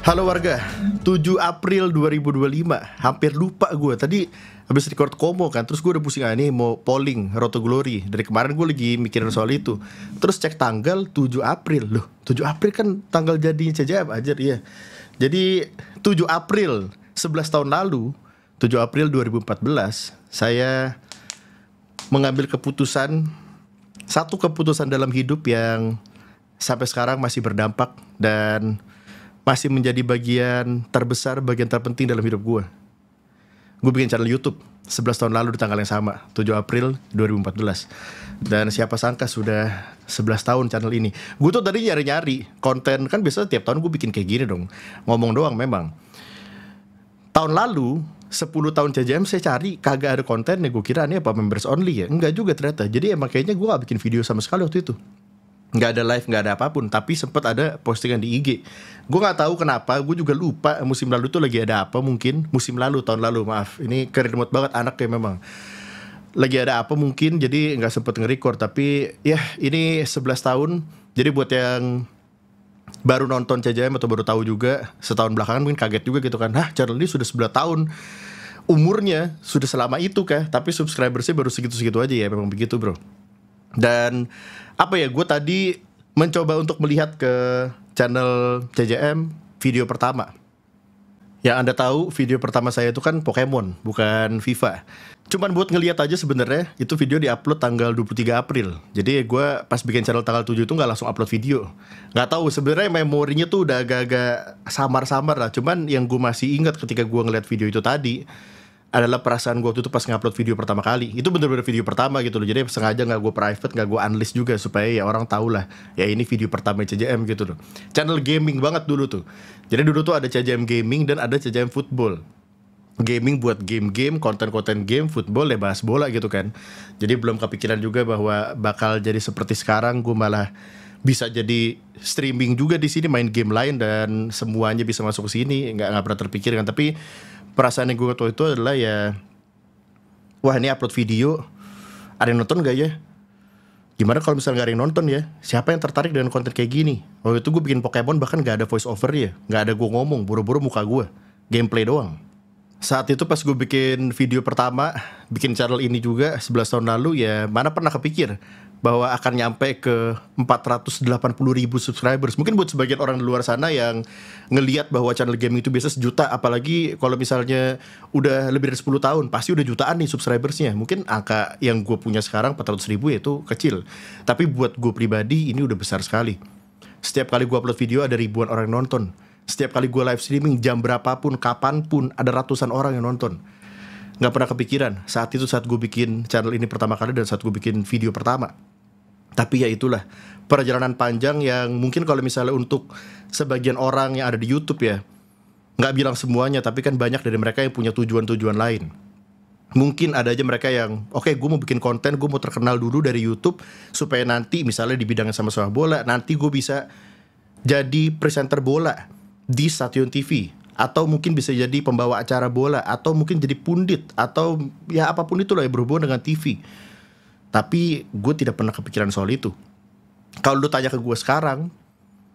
Halo warga, 7 April 2025. Hampir lupa gue. Tadi habis record Komo kan, terus gue udah pusing ini mau polling Roto Glory. Dari kemarin gue lagi mikirin soal itu. Terus cek tanggal 7 April. Loh, 7 April kan tanggal jadinya CJM aja ya. Jadi 7 April 11 tahun lalu, 7 April 2014, saya mengambil keputusan, satu keputusan dalam hidup yang sampai sekarang masih berdampak dan masih menjadi bagian terbesar, bagian terpenting dalam hidup gue. Gue bikin channel YouTube 11 tahun lalu di tanggal yang sama, 7 April 2014. Dan siapa sangka sudah 11 tahun channel ini. Gue tuh tadi nyari-nyari konten, kan biasa tiap tahun gue bikin kayak gini dong. Ngomong doang memang. Tahun lalu 10 tahun CJM saya cari kagak ada konten, gue kira ini apa members only ya. Enggak juga ternyata. Jadi emang kayaknya gue gak bikin video sama sekali waktu itu. Nggak ada live, nggak ada apapun, tapi sempat ada postingan di IG. Gue nggak tahu kenapa, gue juga lupa musim lalu tuh lagi ada apa. Mungkin musim lalu, tahun lalu, maaf, ini keremote banget anaknya memang. Lagi ada apa mungkin, jadi nggak sempet nge-record. Tapi ya ini 11 tahun. Jadi buat yang baru nonton CJM atau baru tahu juga, setahun belakangan mungkin kaget juga gitu kan. Hah, channel ini sudah 11 tahun, umurnya sudah selama itu kah? Tapi subscribersnya baru segitu-segitu aja ya, memang begitu bro. Dan apa ya, gue tadi mencoba untuk melihat ke channel CJM video pertama. Yang Anda tahu video pertama saya itu kan Pokemon, bukan FIFA. Cuman buat ngelihat aja sebenarnya itu video diupload tanggal 23 April. Jadi gue pas bikin channel tanggal 7 itu gak langsung upload video. Gak tahu sebenarnya memorinya tuh udah agak-agak samar-samar lah. Cuman yang gue masih ingat ketika gue ngeliat video itu tadi adalah perasaan gue waktu itu pas ngupload video pertama kali. Itu bener-bener video pertama gitu loh. Jadi sengaja gak gue private, gak gue unlist juga, supaya ya orang tahu lah, ya ini video pertama CJM gitu loh. Channel gaming banget dulu tuh. Jadi dulu tuh ada CJM Gaming dan ada CJM Football. Gaming buat game-game, konten-konten game, football ya bahas bola gitu kan. Jadi belum kepikiran juga bahwa bakal jadi seperti sekarang. Gue malah bisa jadi streaming juga di sini, main game lain dan semuanya bisa masuk ke sini. Nggak pernah terpikir kan. Tapi perasaan yang gue waktu itu adalah ya, wah ini upload video, ada yang nonton gak ya? Gimana kalau misalnya gak ada yang nonton ya? Siapa yang tertarik dengan konten kayak gini? Waktu itu gue bikin Pokemon bahkan gak ada voice over ya, gak ada gue ngomong, buru-buru muka gue, gameplay doang. Saat itu pas gue bikin video pertama, bikin channel ini juga 11 tahun lalu, ya mana pernah kepikir bahwa akan nyampe ke 480.000 subscribers. Mungkin buat sebagian orang di luar sana yang ngelihat bahwa channel gaming itu biasa sejuta, apalagi kalau misalnya udah lebih dari 10 tahun, pasti udah jutaan nih subscribersnya. Mungkin angka yang gue punya sekarang 400.000 ya itu kecil. Tapi buat gue pribadi ini udah besar sekali. Setiap kali gue upload video ada ribuan orang yang nonton. Setiap kali gue live streaming jam berapapun, kapanpun, ada ratusan orang yang nonton. Gak pernah kepikiran saat itu, saat gue bikin channel ini pertama kali dan saat gue bikin video pertama. Tapi ya itulah, perjalanan panjang yang mungkin kalau misalnya untuk sebagian orang yang ada di YouTube ya, gak bilang semuanya, tapi kan banyak dari mereka yang punya tujuan-tujuan lain. Mungkin ada aja mereka yang oke, gue mau bikin konten, gue mau terkenal dulu dari YouTube, supaya nanti misalnya di bidang yang sama-sama bola, nanti gue bisa jadi presenter bola di stasiun TV, atau mungkin bisa jadi pembawa acara bola, atau mungkin jadi pundit, atau ya apapun itulah yang berhubungan dengan TV. Tapi gue tidak pernah kepikiran soal itu. Kalau lu tanya ke gue sekarang,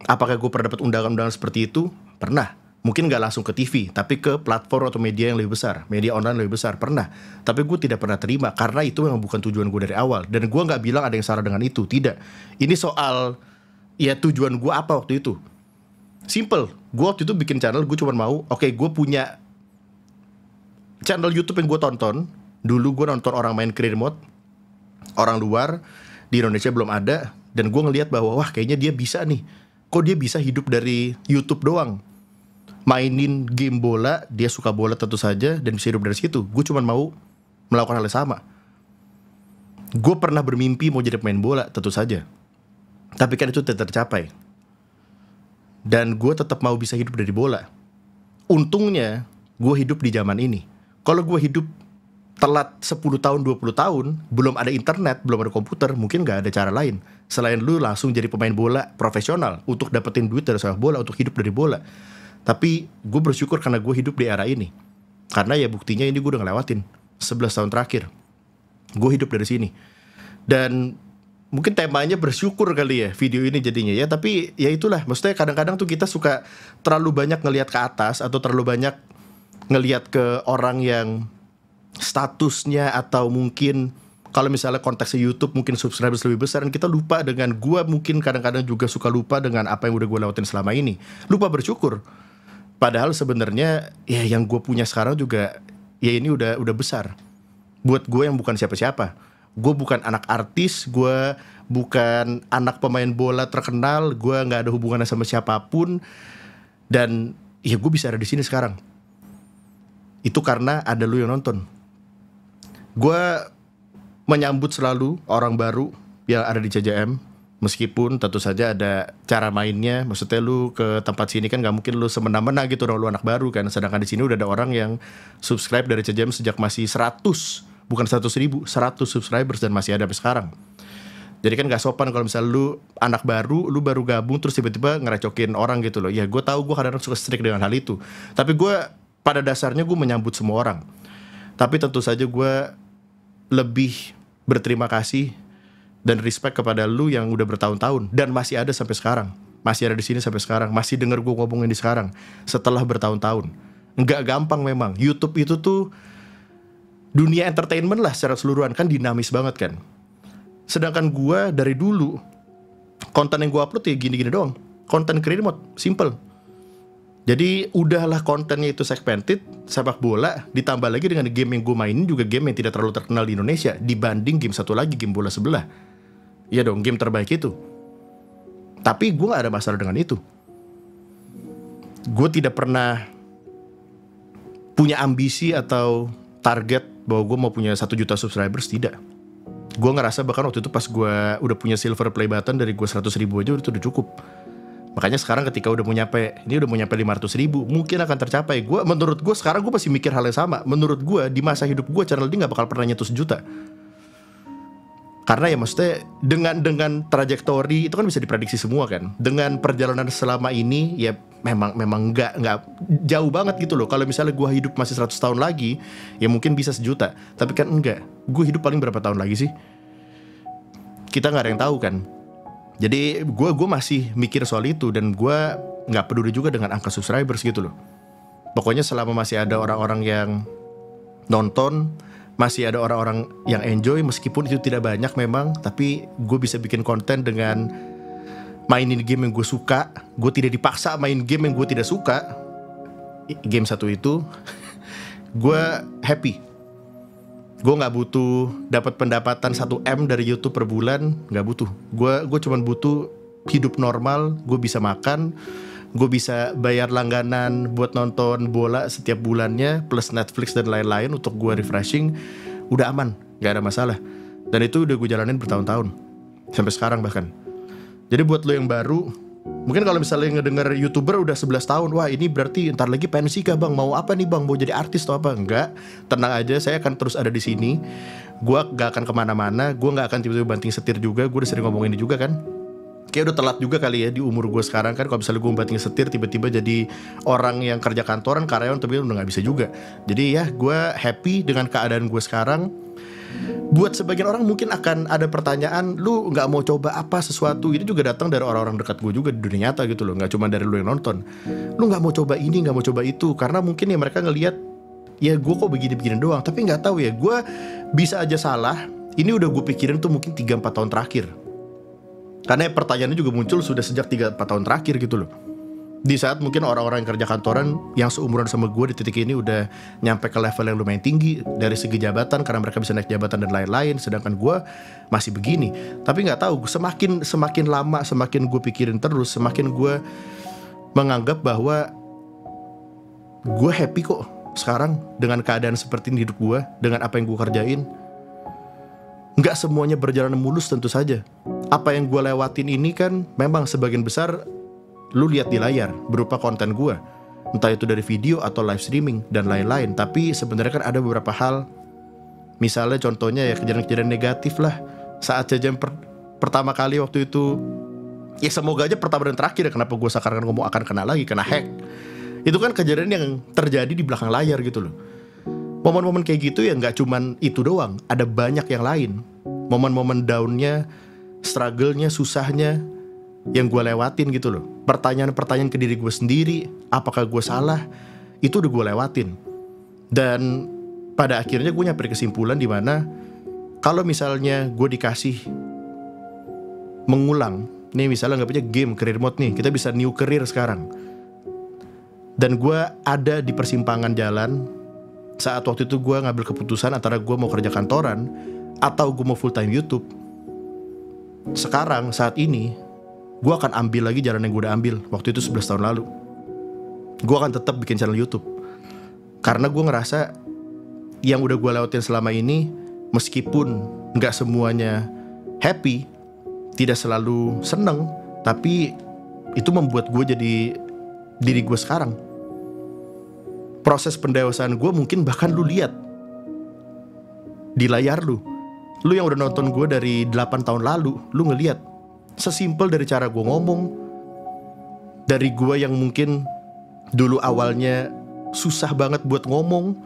apakah gue pernah dapat undangan-undangan seperti itu? Pernah. Mungkin gak langsung ke TV, tapi ke platform atau media yang lebih besar, media online lebih besar, pernah. Tapi gue tidak pernah terima, karena itu memang bukan tujuan gue dari awal. Dan gue gak bilang ada yang salah dengan itu, tidak. Ini soal, ya tujuan gue apa waktu itu. Simple, gue waktu itu bikin channel, gue cuma mau, oke, gue punya channel YouTube yang gue tonton. Dulu gue nonton orang main career mode, orang luar, di Indonesia belum ada. Dan gue ngelihat bahwa wah kayaknya dia bisa nih. Kok dia bisa hidup dari YouTube doang, mainin game bola, dia suka bola tentu saja, dan bisa hidup dari situ. Gue cuma mau melakukan hal yang sama. Gue pernah bermimpi mau jadi pemain bola, tentu saja. Tapi kan itu tidak tercapai. Dan gue tetap mau bisa hidup dari bola. Untungnya gue hidup di zaman ini. Kalau gue hidup telat 10 tahun, 20 tahun, belum ada internet, belum ada komputer, mungkin gak ada cara lain selain lu langsung jadi pemain bola profesional untuk dapetin duit dari sepak bola, untuk hidup dari bola. Tapi gue bersyukur karena gue hidup di era ini. Karena ya buktinya ini gue udah ngelewatin 11 tahun terakhir. Gue hidup dari sini. Dan mungkin temanya bersyukur kali ya video ini jadinya ya. Tapi ya itulah, maksudnya kadang-kadang tuh kita suka terlalu banyak ngelihat ke atas atau terlalu banyak ngelihat ke orang yang statusnya, atau mungkin kalau misalnya konteksnya YouTube mungkin subscribers lebih besar, dan kita lupa dengan gua mungkin kadang-kadang juga suka lupa dengan apa yang udah gue lewatin selama ini. Lupa bersyukur. Padahal sebenarnya ya yang gue punya sekarang juga ya ini udah besar. Buat gue yang bukan siapa-siapa. Gue bukan anak artis, gue bukan anak pemain bola terkenal, gue nggak ada hubungannya sama siapapun, dan ya gue bisa ada di sini sekarang. Itu karena ada lu yang nonton. Gue menyambut selalu orang baru yang ada di CJM, meskipun tentu saja ada cara mainnya. Maksudnya lu ke tempat sini kan gak mungkin lu semena-mena gitu dong, lu anak baru kan. Sedangkan di sini udah ada orang yang subscribe dari CJM sejak masih 100, bukan 100.000, 100 subscribers, dan masih ada sampai sekarang. Jadi kan gak sopan kalau misalnya lu anak baru, lu baru gabung terus tiba-tiba ngerecokin orang gitu loh. Ya gue tahu gue kadang-kadang suka strict dengan hal itu, tapi gue pada dasarnya gue menyambut semua orang. Tapi tentu saja gue lebih berterima kasih dan respect kepada lu yang udah bertahun-tahun dan masih ada sampai sekarang, masih ada di sini sampai sekarang, masih denger gue ngomongin di sekarang setelah bertahun-tahun. Nggak gampang memang. YouTube itu tuh dunia entertainment lah secara keseluruhan, kan dinamis banget kan. Sedangkan gue dari dulu konten yang gue upload ya gini-gini doang, konten creator mode simple. Jadi udahlah kontennya itu segmented, sepak bola, ditambah lagi dengan game yang gue mainin juga game yang tidak terlalu terkenal di Indonesia dibanding game satu lagi, game bola sebelah. Iya dong, game terbaik itu. Tapi gue gak ada masalah dengan itu. Gue tidak pernah punya ambisi atau target bahwa gue mau punya 1 juta subscribers, tidak. Gue ngerasa bahkan waktu itu pas gue udah punya silver play button dari gue 100.000 aja itu udah cukup. Makanya sekarang ketika udah mau nyampe 500.000, mungkin akan tercapai. Menurut gue sekarang gue masih mikir hal yang sama. Menurut gue di masa hidup gue channel ini gak bakal pernah nyentuh 1 juta. Karena ya maksudnya dengan trajektori itu kan bisa diprediksi semua kan. Dengan perjalanan selama ini ya memang nggak jauh banget gitu loh. Kalau misalnya gue hidup masih 100 tahun lagi, ya mungkin bisa 1 juta. Tapi kan enggak. Gue hidup paling berapa tahun lagi sih? Kita nggak ada yang tahu kan. Jadi gue masih mikir soal itu, dan gue nggak peduli juga dengan angka subscribers gitu loh. Pokoknya selama masih ada orang-orang yang nonton, masih ada orang-orang yang enjoy, meskipun itu tidak banyak memang, tapi gue bisa bikin konten dengan mainin game yang gue suka. Gue tidak dipaksa main game yang gue tidak suka. Game satu itu gue happy. Gue nggak butuh dapat pendapatan 1 M dari YouTube per bulan, nggak butuh. Gue cuman butuh hidup normal. Gue bisa makan, gue bisa bayar langganan buat nonton bola setiap bulannya, plus Netflix dan lain-lain untuk gue refreshing. Udah aman, nggak ada masalah. Dan itu udah gue jalanin bertahun-tahun, sampai sekarang bahkan. Jadi buat lo yang baru, mungkin kalau misalnya ngedenger YouTuber udah 11 tahun, wah ini berarti ntar lagi pensi kah bang? Mau apa nih bang? Mau jadi artis atau apa? Enggak, tenang aja, saya akan terus ada di sini. Gue gak akan kemana-mana, gue gak akan tiba-tiba banting setir juga. Gue udah sering ngomong ini juga kan. Kayak udah telat juga kali ya di umur gue sekarang kan. Kalau misalnya gue banting setir tiba-tiba jadi orang yang kerja kantoran, karyawan, tapi udah gak bisa juga. Jadi ya gue happy dengan keadaan gue sekarang. Buat sebagian orang mungkin akan ada pertanyaan, lu gak mau coba apa sesuatu. Ini juga datang dari orang-orang dekat gue juga di dunia nyata gitu loh, gak cuma dari lu yang nonton. Lu gak mau coba ini, gak mau coba itu, karena mungkin ya mereka ngelihat ya gue kok begini-begini doang. Tapi gak tahu ya, gue bisa aja salah. Ini udah gue pikirin tuh mungkin 3-4 tahun terakhir. Karena pertanyaannya juga muncul sudah sejak 3-4 tahun terakhir gitu loh. Di saat mungkin orang-orang yang kerja kantoran yang seumuran sama gue di titik ini udah nyampe ke level yang lumayan tinggi dari segi jabatan, karena mereka bisa naik jabatan dan lain-lain, sedangkan gue masih begini. Tapi nggak tahu, semakin lama semakin gue pikirin terus, semakin gue menganggap bahwa gue happy kok sekarang dengan keadaan seperti ini hidup gue, dengan apa yang gue kerjain. Nggak semuanya berjalan mulus tentu saja. Apa yang gue lewatin ini kan memang sebagian besar lu lihat di layar berupa konten gue, entah itu dari video atau live streaming dan lain-lain. Tapi sebenarnya kan ada beberapa hal, misalnya contohnya ya kejadian-kejadian negatif lah. Saat jajan pertama kali waktu itu, ya semoga aja pertama dan terakhir ya, kenapa gue sekarang ngomong akan kena lagi, kena hack. Itu kan kejadian yang terjadi di belakang layar gitu loh. Momen-momen kayak gitu ya nggak cuman itu doang, ada banyak yang lain. Momen-momen downnya struggle-nya, susahnya yang gue lewatin gitu loh. Pertanyaan-pertanyaan ke diri gue sendiri, apakah gue salah, itu udah gue lewatin. Dan pada akhirnya gue nyampe kesimpulan dimana kalau misalnya gue dikasih mengulang, nih misalnya nggak punya game career mode nih, kita bisa new career sekarang, dan gue ada di persimpangan jalan saat waktu itu gue ngambil keputusan antara gue mau kerja kantoran atau gue mau full time YouTube. Sekarang saat ini gue akan ambil lagi jalan yang gue udah ambil waktu itu 11 tahun lalu. Gue akan tetap bikin channel YouTube karena gue ngerasa yang udah gue lewatin selama ini, meskipun gak semuanya happy, tidak selalu seneng, tapi itu membuat gue jadi diri gue sekarang. Proses pendewasaan gue mungkin bahkan lu lihat di layar lu yang udah nonton gue dari 8 tahun lalu, lu ngeliat sesimpel dari cara gue ngomong, dari gue yang mungkin dulu awalnya susah banget buat ngomong,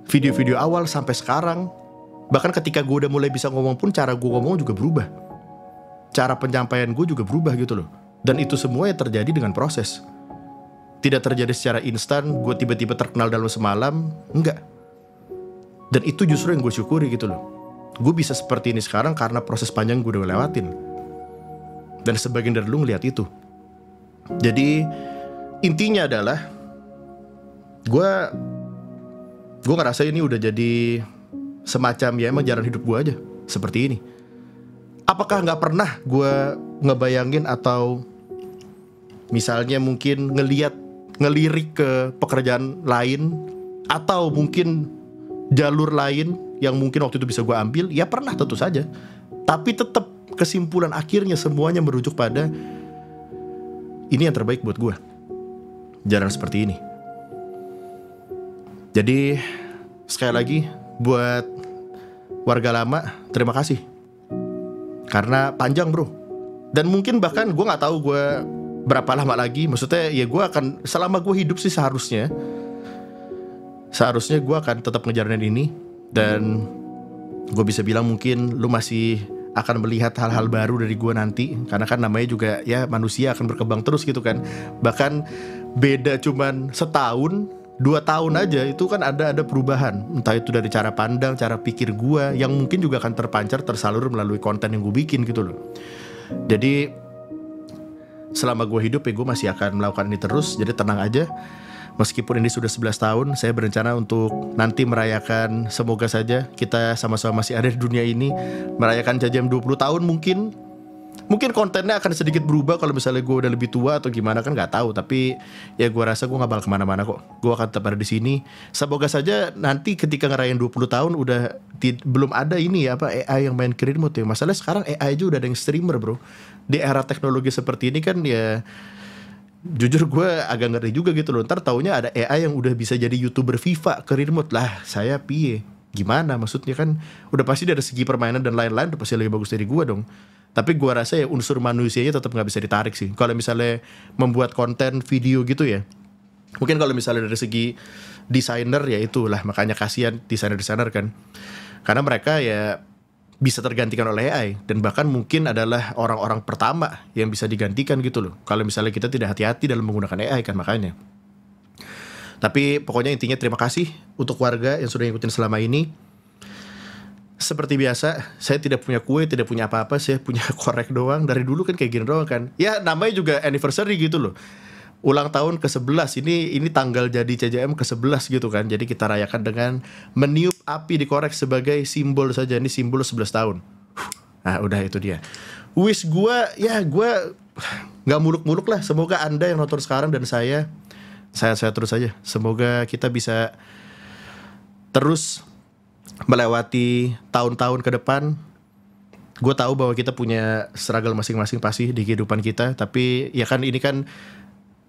video-video awal sampai sekarang. Bahkan ketika gue udah mulai bisa ngomong pun cara gue ngomong juga berubah, cara penyampaian gue juga berubah gitu loh. Dan itu semua yang terjadi dengan proses. Tidak terjadi secara instan, gue tiba-tiba terkenal dalam semalam, enggak. Dan itu justru yang gue syukuri gitu loh. Gue bisa seperti ini sekarang karena proses panjang gue udah lewatin. Dan sebagian dari lu ngeliat itu. Jadi intinya adalah gue ngerasa ini udah jadi semacam ya emang jalan hidup gue aja seperti ini. Apakah gak pernah gue ngebayangin atau misalnya mungkin ngelirik ke pekerjaan lain atau mungkin jalur lain yang mungkin waktu itu bisa gue ambil? Ya pernah, tentu saja. Tapi tetap kesimpulan akhirnya semuanya merujuk pada ini yang terbaik buat gue, jalan seperti ini. Jadi sekali lagi buat warga lama, terima kasih karena panjang bro. Dan mungkin bahkan gue gak tahu gue berapa lama lagi. Maksudnya ya gue akan, selama gue hidup sih seharusnya gue akan tetap ngejalanin ini. Dan gue bisa bilang mungkin lu masih akan melihat hal-hal baru dari gue nanti, karena kan namanya juga ya manusia akan berkembang terus gitu kan. Bahkan beda cuman setahun 2 tahun aja itu kan ada perubahan. Entah itu dari cara pandang, cara pikir gue, yang mungkin juga akan terpancar, tersalur melalui konten yang gue bikin gitu loh. Jadi selama gue hidup ya gue masih akan melakukan ini terus. Jadi tenang aja. Meskipun ini sudah 11 tahun, saya berencana untuk nanti merayakan, semoga saja kita sama-sama masih ada di dunia ini, merayakan Jajam 20 tahun mungkin. Mungkin kontennya akan sedikit berubah kalau misalnya gue udah lebih tua atau gimana kan gak tahu. Tapi ya gue rasa gue gak bakal kemana-mana kok. Gue akan tetap ada di sini. Semoga saja nanti ketika ngerayain 20 tahun udah belum ada ini ya AI yang main career mode ya. Masalahnya sekarang AI aja udah ada yang streamer bro. Di era teknologi seperti ini kan ya, jujur gue agak ngeri juga gitu loh. Ntar taunya ada AI yang udah bisa jadi YouTuber FIFA career mode. Lah saya piye? Gimana maksudnya kan? Udah pasti dari segi permainan dan lain-lain udah pasti lebih bagus dari gue dong. Tapi gue rasa ya unsur manusianya tetap gak bisa ditarik sih. Kalau misalnya membuat konten video gitu ya, mungkin kalau misalnya dari segi desainer ya itulah, makanya kasihan desainer-desainer kan. Karena mereka ya bisa tergantikan oleh AI. Dan bahkan mungkin adalah orang-orang pertama yang bisa digantikan gitu loh, kalau misalnya kita tidak hati-hati dalam menggunakan AI kan, makanya. Tapi pokoknya intinya terima kasih untuk warga yang sudah ngikutin selama ini. Seperti biasa, saya tidak punya kue, tidak punya apa-apa, saya punya korek doang. Dari dulu kan kayak gini doang kan. Ya namanya juga anniversary gitu loh. Ulang tahun ke-11, ini tanggal jadi CJM ke-11 gitu kan. Jadi kita rayakan dengan meniup api di korek sebagai simbol saja. Ini simbol 11 tahun. Nah udah itu dia. Wish gue, ya gue gak muluk-muluk lah. Semoga Anda yang nonton sekarang dan saya terus aja. Semoga kita bisa terus melewati tahun-tahun ke depan. Gue tahu bahwa kita punya struggle masing-masing pasti di kehidupan kita. Tapi ya kan ini kan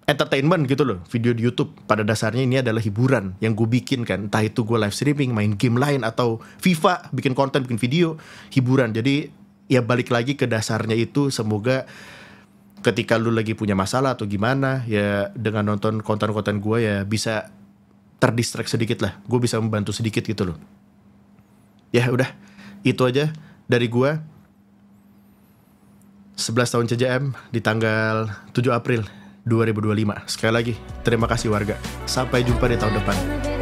entertainment gitu loh. Video di YouTube pada dasarnya ini adalah hiburan yang gue bikin kan. Entah itu gue live streaming, main game lain, atau FIFA, bikin konten, bikin video, hiburan. Jadi ya balik lagi ke dasarnya itu. Semoga ketika lu lagi punya masalah atau gimana, ya dengan nonton konten-konten gue ya bisa terdistract sedikit lah. Gue bisa membantu sedikit gitu loh. Ya udah, itu aja dari gua. 11 tahun CJM di tanggal 7 April 2025. Sekali lagi, terima kasih warga. Sampai jumpa di tahun depan.